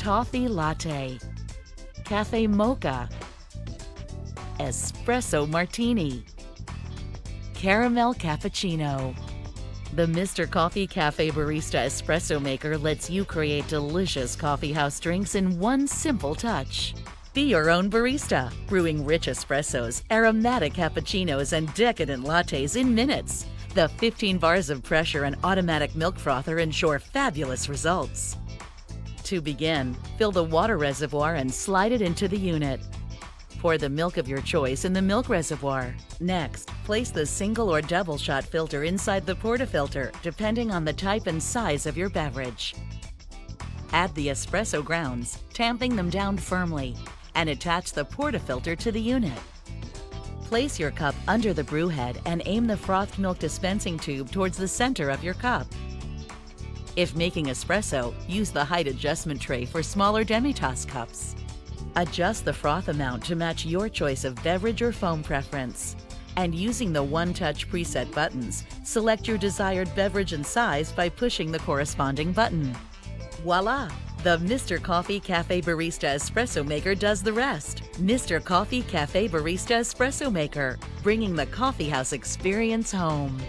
Toffee Latte, Cafe Mocha, Espresso Martini, Caramel Cappuccino. The Mr. Coffee Cafe Barista Espresso Maker lets you create delicious coffeehouse drinks in one simple touch. Be your own barista, brewing rich espressos, aromatic cappuccinos, and decadent lattes in minutes. The 15 bars of pressure and automatic milk frother ensure fabulous results. To begin, fill the water reservoir and slide it into the unit. Pour the milk of your choice in the milk reservoir. Next, place the single or double shot filter inside the portafilter, depending on the type and size of your beverage. Add the espresso grounds, tamping them down firmly, and attach the portafilter to the unit. Place your cup under the brew head and aim the frothed milk dispensing tube towards the center of your cup. If making espresso, use the height adjustment tray for smaller demi-tasse cups. Adjust the froth amount to match your choice of beverage or foam preference. And using the one-touch preset buttons, select your desired beverage and size by pushing the corresponding button. Voila! The Mr. Coffee Cafe Barista Espresso Maker does the rest. Mr. Coffee Cafe Barista Espresso Maker, bringing the coffeehouse experience home.